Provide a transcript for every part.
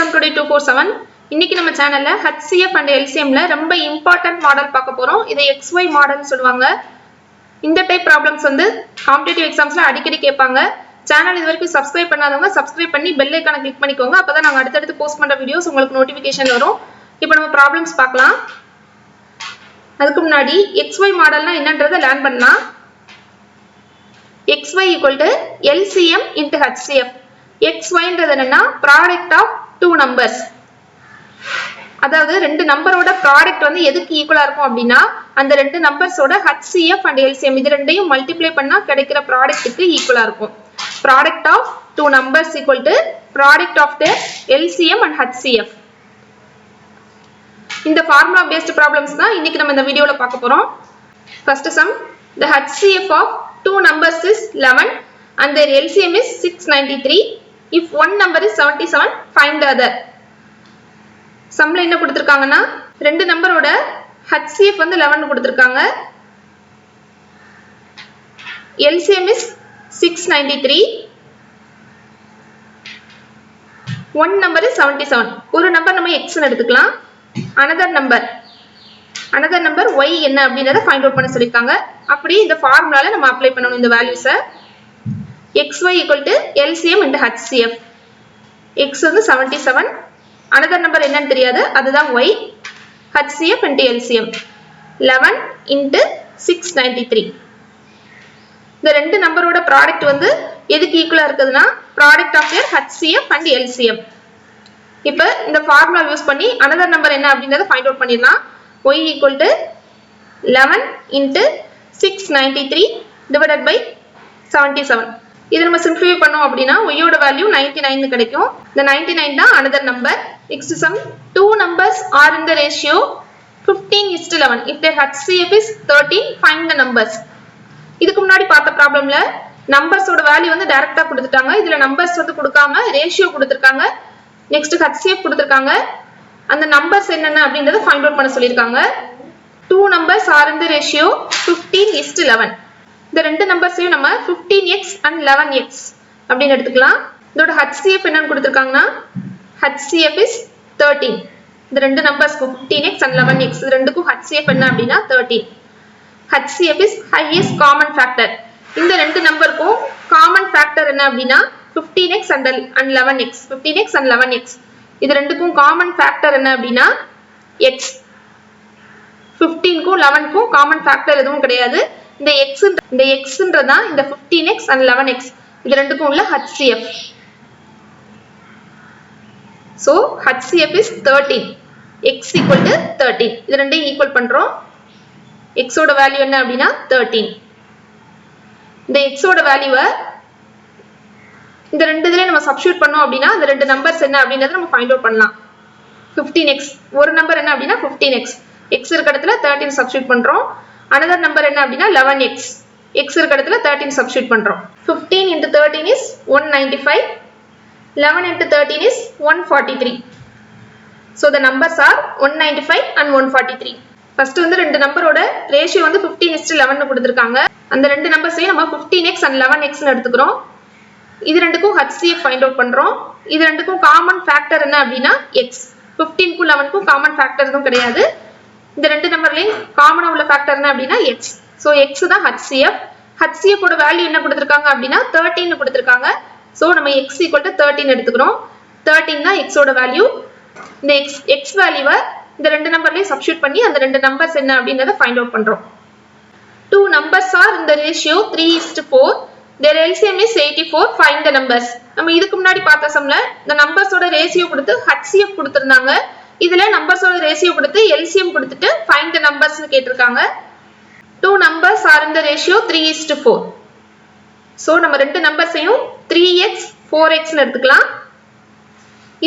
from today 247. இன்னைக்கு நம்ம சேனல்ல HCF and LCM ல ரொம்ப இம்பார்ட்டன்ட் மாடல் பார்க்க போறோம். இதை XY மாடல் சொல்வாங்க. இந்த டைப் ப்ராப்ளம்ஸ் வந்து காம்படிட்டிவ் எக்ஸாம்ஸ்ல அடிக்கடி கேட்பாங்க. சேனல் இதுவரைக்கும் சப்ஸ்கிரைப் பண்ணாதவங்க சப்ஸ்கிரைப் பண்ணி பெல் ஐகானை கிளிக் பண்ணிக்கோங்க. அப்பதான் நாங்க அடுத்தடுத்து போஸ்ட் பண்ற வீடியோஸ் உங்களுக்கு நோட்டிஃபிகேஷன் வரும். இப்போ நம்ம ப்ராப்ளம்ஸ் பார்க்கலாம். அதுக்கு முன்னாடி XY மாடல்னா என்னன்றதை லேர்ன் பண்ணலாம். XY equal to LCM into HCF. XY ன்றது என்னன்னா product of two numbers. அதாவது ரெண்டு நம்பரோட ப்ராடக்ட் வந்து எதுக்கு ஈக்குவலா இருக்கும் அப்படின்னா அந்த ரெண்டு நம்பர்ஸோட HCF and LCM இது ரெண்டையும் மல்டிப்ளை பண்ணா கிடைக்கிற ப்ராடக்ட்டுக்கு ஈக்குவலா இருக்கும். Product of two numbers equal to product of their LCM and HCF. இந்த ஃபார்முலா பேஸ்ட் ப்ராப்ளம்ஸ் தான் இன்னைக்கு நம்ம இந்த வீடியோல பார்க்க போறோம். First sum, the HCF of two numbers is 11 and their LCM is 693. If one number is 77, find the other. சம்ல என்ன கொடுத்திருக்காங்கன்னா ரெண்டு நம்பரோட HCF வந்து 11 கொடுத்திருக்காங்க. LCM is 693. one number is 77. ஒரு நம்பர் நம்ம x ன்னு எடுத்துக்கலாம். another number y என்ன அப்படிங்கறத ஃபைண்ட் அவுட் பண்ண சொல்லிருக்காங்க. அப்படி இந்த ஃபார்முலால நம்ம அப்ளை பண்ணனும் இந்த values. xy equal to LCM into HCF. x வந்து 77. another number என்னன்னு தெரியாது, அதுதான் y. HCF into LCM 11 into 693. இந்த ரெண்டு நம்பரோட ப்ராடக்ட் வந்து எதுக்கு ஈக்குவலா இருக்குதுன்னா product of their HCF and LCM. இப்போ இந்த ஃபார்முலா யூஸ் பண்ணி another number என்ன அப்படிங்கறத ஃபைண்ட் அவுட் பண்ணிடலாம். y equal to 11 into 693 divided by 77. இது நம்ம சிம்பிளிஃபை பண்ணோம் அப்படின்னா y யோட வேல்யூ 99 கிடைக்கும். இந்த 99 தான் another number. Next sum, two numbers are in the ratio 15:11. If their HCF is 13, find the numbers. இதுக்கு முன்னாடி பார்த்த ப்ராப்ளம்ல நம்பர்ஸோட வேல்யூ வந்து டைரக்டா கொடுத்துட்டாங்க. இதுல நம்பர்ஸ் வந்து கொடுக்காம ரேஷியோ கொடுத்திருக்காங்க. நெக்ஸ்ட் HCF கொடுத்திருக்காங்க. அந்த நம்பர்ஸ் என்னென்ன அப்படிங்கறத ஃபைண்ட் அவுட் பண்ண சொல்லிருக்காங்க. Two numbers are in the ratio 15:11. இந்த ரெண்டு நம்பர்ஸையும் நம்ம 15x and 11x அப்படின்னு எடுத்துக்கலாம். இதோட HCF என்னன்னு கொடுத்திருக்காங்கன்னா HCF is 13. இந்த ரெண்டு நம்பர்ஸ்க்கு 15x and 11x இது ரெண்டுக்கும் HCF என்ன அப்படின்னா 13. HCF is highest common factor. இந்த ரெண்டு நம்பருக்கும் காமன் ஃபேக்டர் என்ன அப்படின்னா 15x and 11x. 15x and 11x இது ரெண்டுக்கும் காமன் ஃபேக்டர் என்ன அப்படின்னா x. 15க்கும் 11க்கும் காமன் ஃபேக்டர் எதுவும் கிடையாது. இந்த xன்றதா இந்த 15x and 11x இது ரெண்டுக்கும் உள்ள HCF. So HCF is 13. x equal to 13. இது ரெண்டையும் ஈக்குவல் பண்றோம். x ஓட வேல்யூ என்ன அப்படின்னா 13. இந்த x ஓட வேல்யூவை இந்த ரெண்டு இதுல நம்ம சப்ஸ்டிட்யூட் பண்ணோம் அப்படின்னா இந்த ரெண்டு நம்பர்ஸ் என்ன அப்படிங்கறத நம்ம ஃபைண்ட் அவுட் பண்ணலாம். 15x ஒரு நம்பர் என்ன அப்படின்னா 15x. x இருக்க இடத்துல 13 சப்ஸ்டிட்யூட் பண்றோம். another நம்பர் என்ன அப்படின்னா 11x. x இருக்க இடத்துல 13 சப்ஸ்டிட்யூட் பண்றோம். 15 into 13 is 195. 11 into 13 is 143. So the numbers are 195 and 143. First வந்து ரெண்டு நம்பரோட ரேஷியோ வந்து 15:11 னு கொடுத்திருக்காங்க. அந்த ரெண்டு நம்பர்ஸையும் நம்ம 15x and 11x னு எடுத்துக்கிறோம். இது ரெண்டுக்கும் HCF ஃபைண்ட் அவுட் பண்றோம். இது ரெண்டுக்கும் காமன் ஃபேக்டர் என்ன அப்படின்னா x. 15க்கும் 11க்கும் காமன் ஃபேக்டர் எதுவும் கிடையாது. இந்த ரெண்டு நம்பர்லயும் காமனா உள்ள ஃபேக்டர் என்ன அப்படின்னா x. சோ x தான் HCF. HCF ஓட வேல்யூ என்ன கொடுத்திருக்காங்க அப்படின்னா 13 னு கொடுத்திருக்காங்க. சோ நம்ம x equal to 13 எடுத்துக்கிறோம். 13 தான் x ஓட வேல்யூ. இந்த x வேல்யூவை இந்த ரெண்டு நம்பர்லயும் சப்ஸ்டிட்யூட் பண்ணி அந்த ரெண்டு நம்பர்ஸ் என்ன அப்படிங்கறத ஃபைண்ட் அவுட் பண்றோம். Two numbers are in the ratio 3:4. Their LCM is 84. Find the numbers. நம்ம இதுக்கு முன்னாடி பார்த்த சம்ல இந்த நம்பர்ஸோட ரேஷியோ கொடுத்து HCF கொடுத்திருந்தாங்க. இதுல நம்பர்ஸோட ரேஷியோ கொடுத்து LCM கொடுத்துட்டு find the numbers னு கேட்டிருக்காங்க. Two numbers are in the ratio 3:4. So நம்ம ரெண்டு நம்பர்ஸையும் 3x 4x னு எடுத்துக்கலாம்.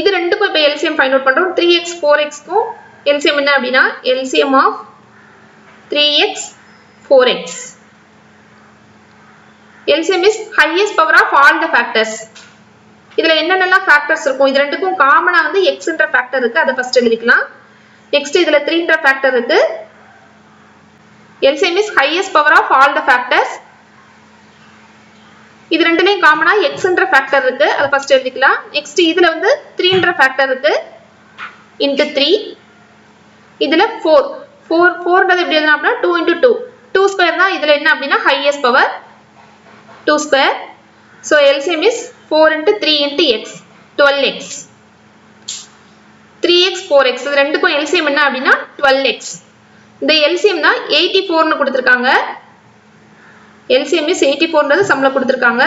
இது ரெண்டுக்கும் இப்ப LCM ஃபைண்ட் அவுட் பண்றோம். 3x 4x க்கும் LCM என்ன அப்படின்னா LCM of 3x 4x. LCM is highest power of all the factors. இதுல என்னென்னலாம் ஃபேக்டர்ஸ் இருக்கும் இது ரெண்டுக்கும் காமனா வந்து x ன்ற ஃபேக்டர் இருக்கு. அத ஃபர்ஸ்ட் எழுதிக்கலாம். நெக்ஸ்ட் இதுல 3 ன்ற ஃபேக்டர் இருக்கு. LCM is highest power of all the factors. இது ரெண்டுலயும் காமனா xன்ற ஃபேக்டர் இருக்கு, அதை ஃபர்ஸ்ட் எழுதிக்கலாம். நெக்ஸ்ட் இதுல வந்து 3ன்ற ஃபேக்டர் இருக்கு, இன்டு 3. இதுல 4ன்றது எப்படி எழுதலாம் அப்படின்னா 2 into 2. 2 ஸ்கொயர் தான் இதுல என்ன அப்படின்னா highest power 2 square. So LCM is 4 into 3 into x, 12x. 3x 4x இது ரெண்டுக்கும் LCM என்ன அப்படின்னா 12x. இந்த LCM தான் 84ன்னு கொடுத்துருக்காங்க. LCM is 84ன்றது சம்ல கொடுத்துருக்காங்க.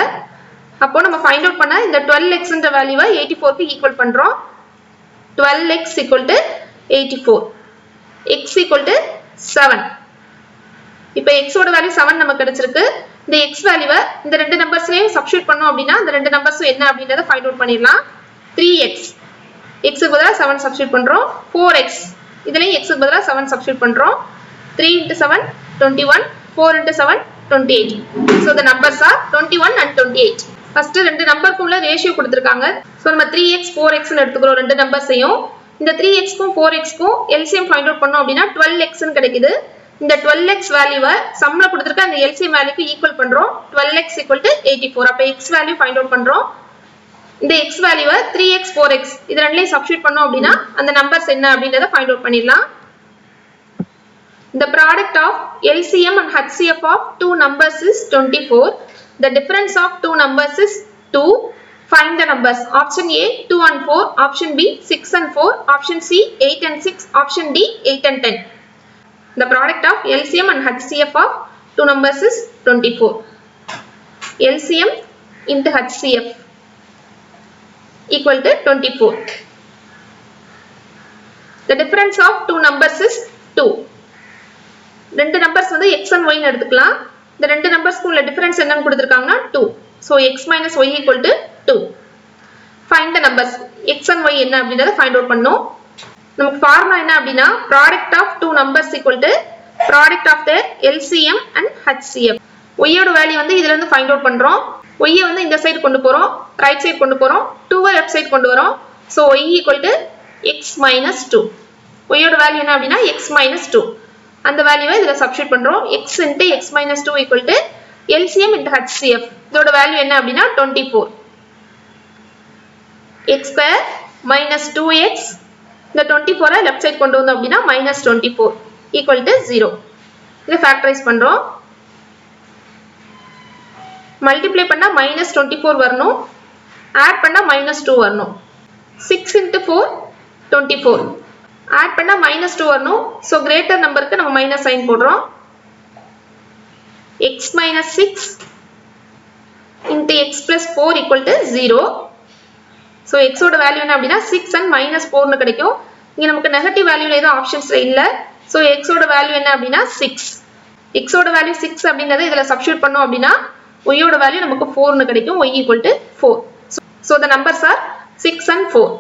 அப்போ நம்ம ஃபைண்ட் அவுட் பண்ண இந்த 12xன்ற வேல்யூவை 84க்கு ஈக்குவல் பண்றோம். 12x equal to 84, x equal to 7. இப்போ x ஓட வேல்யூ 7 நமக்கு கிடைச்சிருக்கு. இந்த x வேல்யூவை இந்த ரெண்டு நம்பர்ஸ்லயும் சப்ஸ்டிட்யூட் பண்ணோம் அப்படின்னா இந்த ரெண்டு நம்பர்ஸும் என்ன அப்படின்றத ஃபைண்ட் அவுட் பண்ணிடலாம். 3x x க்கு பதிலா 7 சப்ஸ்டிட்யூட் பண்றோம். 4x இதுலயும் x க்கு பதிலா 7 சப்ஸ்டிட்யூட் பண்றோம். 3 into 7 21, 4 into 7 28. So the numbers are 21 and 28. First ரெண்டு நம்பருக்கு உள்ள ரேஷியோ கொடுத்திருக்காங்க. சோ நம்ம 3x 4x ன்னு எடுத்துக்கிறோம் ரெண்டு நம்பர்ஸையும். இந்த 3x க்கும் 4x க்கும் LCM ஃபைண்ட் அவுட் பண்ணோம் அப்படினா 12x ன்னு கிடைக்குது. இந்த 12x வேல்யூவை சம்ல கொடுத்திருக்க அந்த LCM வேல்யூக்கு ஈக்குவல் பண்றோம். 12x = 84. அப்ப x வேல்யூ ஃபைண்ட் அவுட் பண்றோம். இந்த x வேல்யூவை 3x 4x இது ரெண்டையும் சப்ஸ்டிட்யூட் பண்ணோம் அப்படினா அந்த நம்பர்ஸ் என்ன அப்படிங்கறத ஃபைண்ட் அவுட் பண்ணிடலாம். The product of LCM and HCF of two numbers is 24. The difference of two numbers is 2. Find the numbers. Option A 2 and 4, option B 6 and 4, option C 8 and 6, option D 8 and 10. The product of LCM and HCF of two numbers is 24. LCM into HCF equal to 24. The difference of two numbers is 2. ரெண்டு numbers வந்து x and y ன்னு எடுத்துக்கலாம். இந்த ரெண்டு நம்பர்ஸ்க்கு உள்ள difference என்னன்னு கொடுத்திருக்காங்கன்னா 2. So x minus y equal to 2. Find the numbers. x and y என்ன அப்படிங்கறத ஃபைண்ட் அவுட் பண்ணனும். நமக்கு ஃபார்முலா என்ன அப்படினா product of two numbers equal to product of their LCM and HCF. y ஓட வேல்யூ வந்து இதுல இருந்து ஃபைண்ட் அவுட் பண்றோம். y ஐ வந்து இந்த சைடு கொண்டு போறோம், ரைட் சைடு கொண்டு போறோம், 2 ஐ லெஃப்ட் சைடு கொண்டு வரோம். So y equal to x minus 2. y ஓட வேல்யூ என்ன அப்படினா x minus 2. அந்த வேல்யூவை இதுல சப்ஸ்டிட்யூட் பண்றோம். x into x minus 2 equal to LCM into HCF. இதோட வேல்யூ என்ன அப்படினா 24. x square minus 2x இந்த 24 ஐ லெஃப்ட் சைடு கொண்டு வந்தோம் அப்படினா minus 24 equal to 0. இத ஃபேக்டரைஸ் பண்றோம். மல்டிப்ளை பண்ணா minus 24 வரணும். ஆட் பண்ணா minus 2 வரணும். 6 into 4 24. ஆட் பண்ணா minus 2 வரணும். சோ கிரேட்டர் நம்பருக்கு நம்ம மைனஸ் சைன் போடுறோம். x minus 6 into x plus 4 equal to 0. So x ஓட வேல்யூ என்ன அப்படினா 6 and minus 4 ன்னு கிடைக்கும். இங்க நமக்கு நெகட்டிவ் வேல்யூல எதுவும் ஆப்ஷன்ஸ்ல இல்ல. சோ x ஓட வேல்யூ என்ன அப்படினா 6. x ஓட வேல்யூ 6 அப்படிங்கறதை இதல சப்ஸ்டிட்யூட் பண்ணோம் அப்படினா y ஓட வேல்யூ நமக்கு 4 ன்னு கிடைக்கும். y equal to 4. So the numbers are 6 and 4.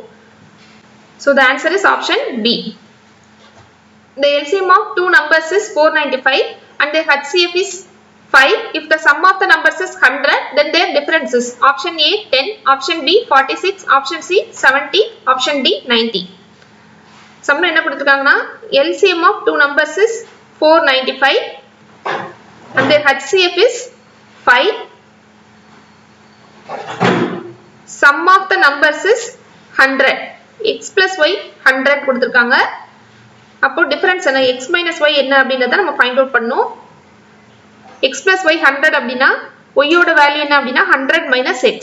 So the answer is option B. The LCM of two numbers is 495 and the HCF is 5. If the sum of the numbers is 100, then their difference is option A 10, option B 46, option C 70, option D 90. Sum என்ன கொடுத்திருக்காங்கன்னா LCM of two numbers is 495 and their HCF is 5. Sum of the numbers is 100. x plus y 100 கொடுத்திருக்காங்க. அப்போ difference என்ன x minus y என்ன அப்படிங்கறத நம்ம find out பண்ணனும். x plus y 100 அப்படினா y ஓட வேல்யூ என்ன அப்படினா 100 minus x.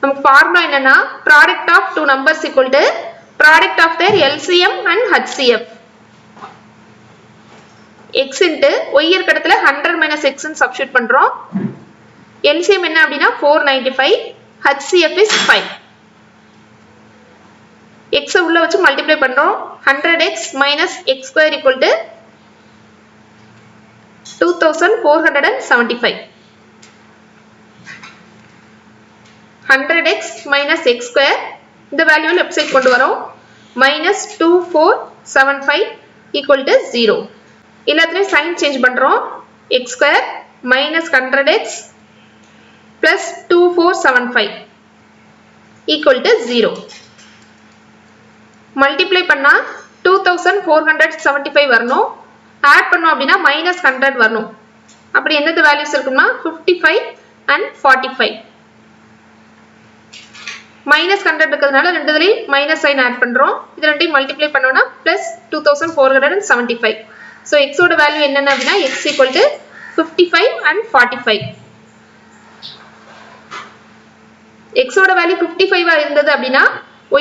நமக்கு ஃபார்முலா என்னன்னா product of two numbers equal to product of their LCM and HCF. x into y இருக்க இடத்துல 100 minus x ன்னு சப்ஸ்டிட்யூட் பண்றோம். LCM என்ன அப்படினா 495, HCF is 5. x உள்ள வச்சு மல்டிப்ளை பண்றோம். 100x minus x square equal to 2475. 100x minus x square இந்த வேல்யூ லெஃப்ட் சைடு கொண்டு வரோம். minus 2475 equal to 0. எல்லாத்துலயும் சைன் சேஞ்ச் பண்றோம். x square minus 100x plus 2475 equal to 0. Multiply பண்ணா 2475 வரணும். ஆட் பண்ணோம் அப்படினா minus 100 வரணும். அப்படி என்னது வேல்யூஸ் இருக்கும்னா 55 and 45. minus 100 இருக்கிறதுனால ரெண்டுதுலயும் minus sign add பண்றோம். இது ரெண்டையும் multiply பண்ணோம்னா plus 2475. So x ஓட வேல்யூ என்னன்னா அப்படின்னா x equal to 55 and 45. x ஓட வேல்யூ 55 இருந்தது அப்படின்னா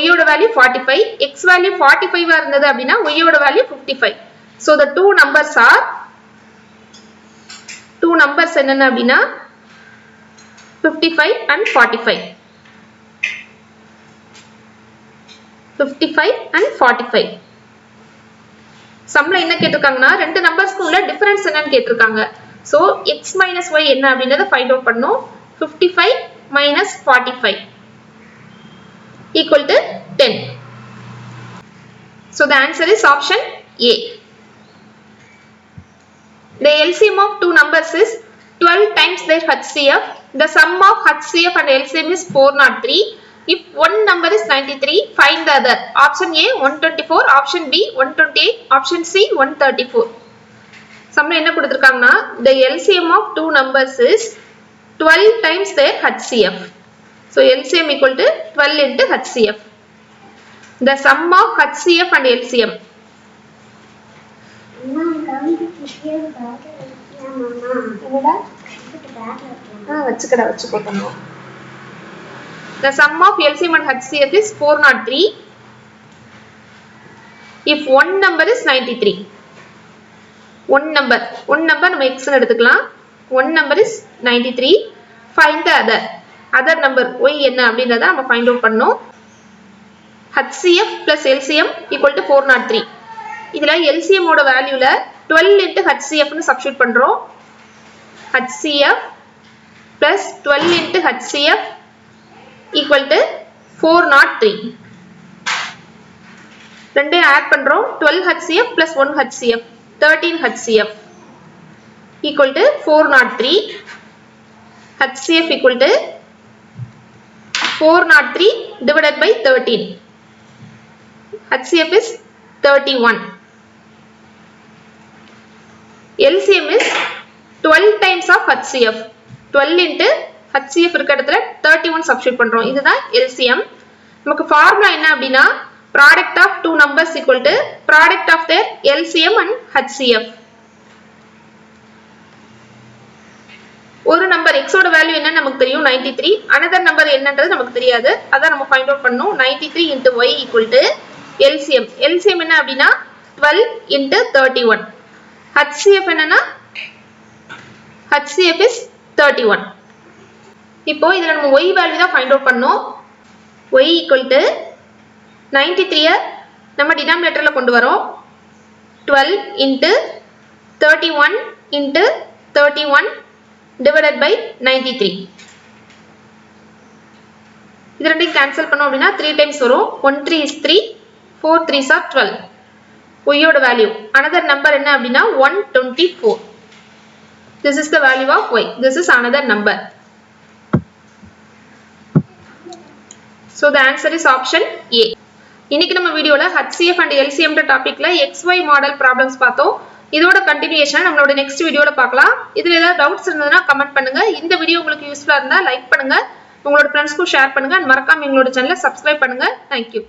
y ஓட வேல்யூ 45, x வேல்யூ 45 இருந்தது அப்படின்னா y ஓட value 55. So the two numbers என்னன்னா அப்படின்னா 55 and 45. 55 and 45. சம்ல என்ன கேட்டிருக்காங்கன்னா ரெண்டு நம்பர்ஸ்க்கு உள்ள டிஃபரன்ஸ் என்னன்னு கேட்டிருக்காங்க. சோ x minus y என்ன அப்படிங்கறத ஃபைண்ட் அவுட் பண்ணனும். 55 minus 45 equal to 10. So the answer is option A. The LCM of two numbers is 12 times their HCF. The sum of HCF and LCM is 403. If one number is 93, find the other. Option A 124, option B 128, option C 134. சம்ல என்ன கொடுத்திருக்காங்கன்னா the LCM of two numbers is 12 times their HCF. So LCM equal to 12 into HCF. The sum of HCF and LCM. The sum of LCM and HCF is 403 if one number is 93. One number நம்ம x ன்னு எடுத்துக்கலாம். One number is 93. Find the other number y என்ன அப்படிங்கறத நம்ம find out பண்ணனும். HCF plus LCM equal to 403. இதுல LCM ஓட வேல்யூல 12 into HCF ன்னு சப்ஸ்டிட்யூட் பண்றோம். HCF plus 12 into HCF equal to 403. ரெண்டே ஆட் பண்றோம். 12 HCF plus 1 HCF 13 HCF equal to 403. HCF equal to 403 divided by 13. HCF is 31. LCM is 12 times of HCF. 12 into HCF இருக்க இடத்துல 31 substitute பண்றோம். இதுதான் LCM. நமக்கு formula என்ன அப்படின்னா product of two numbers equal to product of their LCM and HCF. ஒரு number x ஓட value என்ன நமக்கு தெரியும் 93, another நம்பர் என்னன்றது நமக்கு தெரியாது. அதான் நம்ம ஃபைண்ட் அவுட் பண்ணனும். 93 into y equal to LCM. LCM என்ன அப்படின்னா 12 into 31. HCF என்னன்னா HCF is 31. இப்போ இதுல நம்ம y வேல்யூ தான் ஃபைண்ட் அவுட் பண்ணனும். y equal to 93 நம்ம டினாமினேட்டர்ல கொண்டு வரோம். 12 into 31 into 31 divided by 93. இது ரெண்டையும் கேன்சல் பண்ணோம் அப்படின்னா 3 times வரும். 1 3 is 3, 4 3s are 12. y ஓட வேல்யூ another number என்ன அப்படின்னா 124. This is the value of y. This is another number. So the answer is option A. இன்னைக்கு நம்ம வீடியோல HCF and LCM டாபிக்ல XY மாடல் ப்ராப்ளம்ஸ் பார்த்தோம். இதோட கண்டினியூஷன் நம்மளோட நெக்ஸ்ட் வீடியோல பார்க்கலாம். இதுல ஏதாவது டவுட்ஸ் இருந்ததுன்னா கமெண்ட் பண்ணுங்க. இந்த வீடியோ உங்களுக்கு யூஸ்ஃபுல்லா இருந்தா லைக் பண்ணுங்க, உங்களோட ஃப்ரெண்ட்ஸ்க்கும் ஷேர் பண்ணுங்க, மறக்காம எங்களோட சேனலை சப்ஸ்கிரைப் பண்ணுங்க. Thank you.